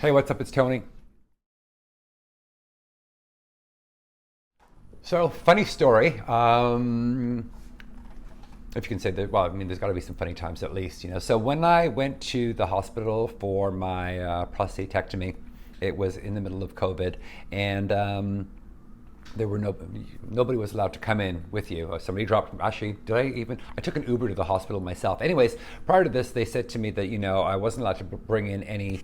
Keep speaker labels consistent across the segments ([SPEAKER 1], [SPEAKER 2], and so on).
[SPEAKER 1] Hey, what's up? It's Tony. So, funny story. If you can say that, well, I mean, there's got to be some funny times at least, you know. So, when I went to the hospital for my prostatectomy, it was in the middle of COVID, and there were nobody was allowed to come in with you. Somebody dropped. Actually, did I even? I took an Uber to the hospital myself. Anyways, prior to this, they said to me that I wasn't allowed to bring in any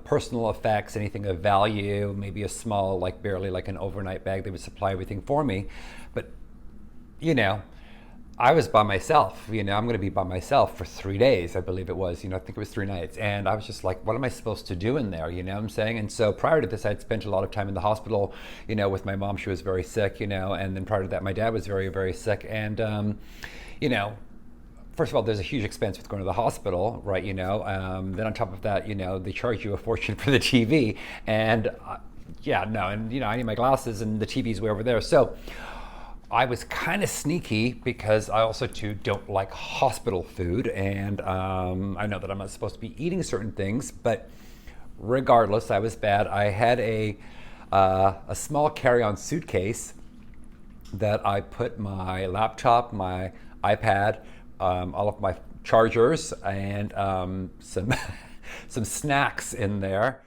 [SPEAKER 1] personal effects, anything of value, maybe a small, like barely like an overnight bag. They would supply everything for me, but you know. I was by myself, I'm going to be by myself for 3 days, I believe it was, I think it was 3 nights. And I was just like, what am I supposed to do in there? You know what I'm saying? And so prior to this, I'd spent a lot of time in the hospital, with my mom. She was very sick, and then prior to that, my dad was very, very sick. And, you know, first of all, there's a huge expense with going to the hospital, right? Then on top of that, they charge you a fortune for the TV. And yeah, no, and, I need my glasses and the TV's way over there. So, I was kind of sneaky because I also too don't like hospital food, and I know that I'm not supposed to be eating certain things, but regardless, I was bad. I had a small carry-on suitcase that I put my laptop, my iPad, all of my chargers, and some some snacks in there.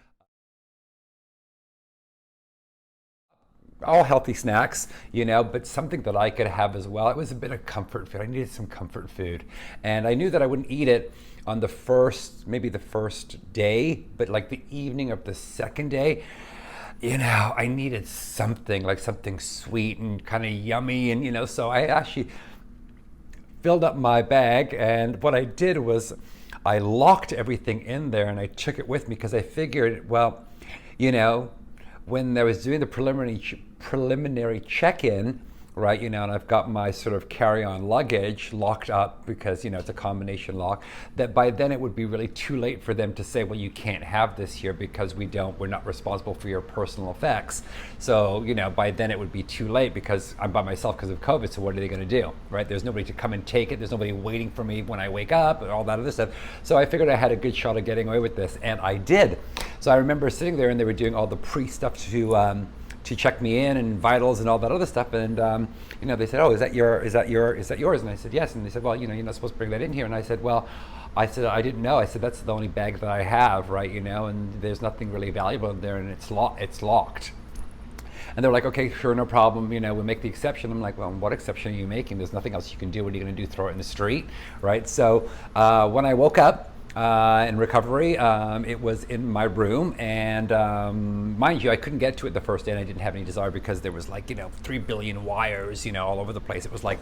[SPEAKER 1] All healthy snacks, but something that I could have as well. It was a bit of comfort food. I needed some comfort food. And I knew that I wouldn't eat it on maybe the first day, but like the evening of the second day, I needed something, like something sweet and kind of yummy. And, so I actually filled up my bag. And what I did was I locked everything in there and I took it with me because I figured, well, you know, when I was doing the preliminary check-in, right, and I've got my sort of carry-on luggage locked up because, it's a combination lock, that by then it would be really too late for them to say, well, you can't have this here because we're not responsible for your personal effects. So, by then it would be too late because I'm by myself because of COVID. So what are they going to do, right? There's nobody to come and take it. There's nobody waiting for me when I wake up and all that other stuff. So I figured I had a good shot of getting away with this, and I did. So I remember sitting there and they were doing all the pre-stuff to check me in and vitals and all that other stuff. And they said, "Oh, is that yours?" And I said, "Yes." And they said, "Well, you're not supposed to bring that in here." And I said, "Well," I said, "I didn't know." I said, "That's the only bag that I have, right? And there's nothing really valuable in there, and it's locked." And they're like, "Okay, sure, no problem. We'll make the exception." I'm like, "Well, what exception are you making? There's nothing else you can do. What are you going to do? Throw it in the street, right?" So when I woke up, in recovery, it was in my room, and mind you, I couldn't get to it the first day, and I didn't have any desire because there was 3 billion wires, all over the place. It was like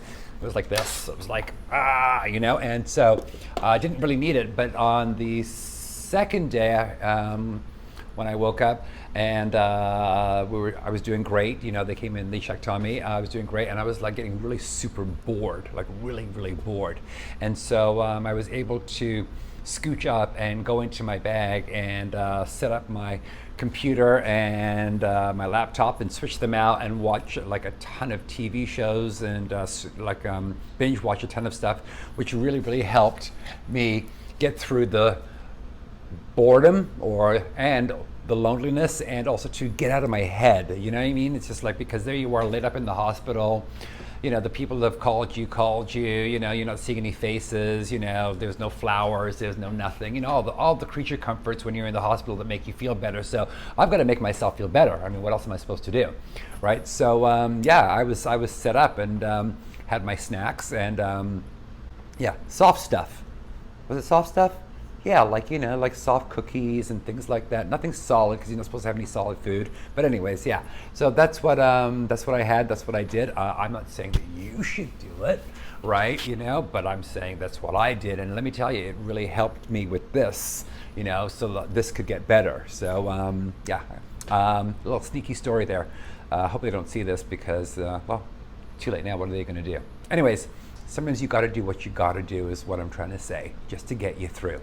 [SPEAKER 1] this. It was like and so I didn't really need it. But on the second day, when I woke up, and I was doing great. They came in, they checked on me. I was doing great, and I was getting really super bored, really, really bored. And so I was able to scooch up and go into my bag and set up my computer and my laptop and switch them out and watch a ton of TV shows and binge watch a ton of stuff, which really, really helped me get through the boredom and the loneliness, and also to get out of my head. You know what I mean? It's just because there you are lit up in the hospital. The people that have called you, you're not seeing any faces, there's no flowers, there's no nothing, all the creature comforts when you're in the hospital that make you feel better. So I've got to make myself feel better. I mean, what else am I supposed to do, right? So I was set up and had my snacks and soft stuff. Was it soft stuff? Yeah, like soft cookies and things like that. Nothing solid because you're not supposed to have any solid food. But anyways, yeah. So that's what I had. That's what I did. I'm not saying that you should do it, right? But I'm saying that's what I did. And let me tell you, it really helped me with this, so that this could get better. So a little sneaky story there. Hope they don't see this because too late now. What are they going to do? Anyways, sometimes you got to do what you got to do is what I'm trying to say, just to get you through.